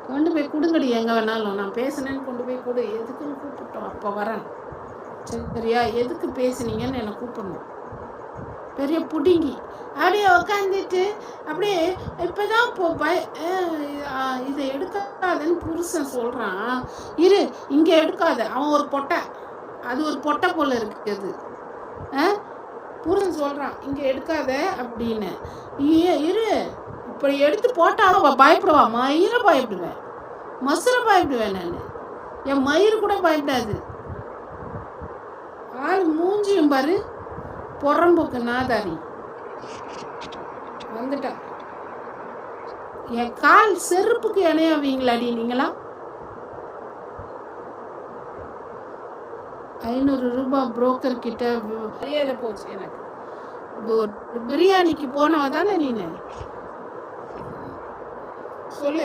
கொண்டு போய் கொடுங்கடி, எங்கே வேணாலும். நான் பேசுனேன்னு கொண்டு போய் கொடு. எதுக்குன்னு கூப்பிட்டோம், அப்போ வரேன். சரியா? எதுக்கு பேசுனீங்கன்னு என்னை கூப்பிடணும். பெரிய புடுங்கி அப்படியே உக்காந்துட்டு அப்படியே இப்போதான் இதை எடுக்காதுன்னு புருஷன் சொல்கிறான். இரு, இங்கே எடுக்காத. அவன் ஒரு பொட்டை, அது ஒரு பொட்டை போல இருக்குது. புருஷன் சொல்கிறான் இங்கே எடுக்காத அப்படின்னு. இரு, இப்படி எடுத்து போட்டால் அவள் பயப்படுவா. மயிரை பயப்படுவேன், மசுரை பயப்படுவேன் நான். என் மயிறு கூட பயப்படாது. ஆள் மூஞ்சியும் பாரு, புறம்போக்கு நாதாரி வந்துட்டா. என் கால் செருப்புக்கு இணையாவீங்களாடி நீங்களா? 500 ரூபாய் புரோக்கர் கிட்ட மரியாதை போச்சு எனக்கு. பிரியாணிக்கு போனவ தானே நீனு? சொல்லு.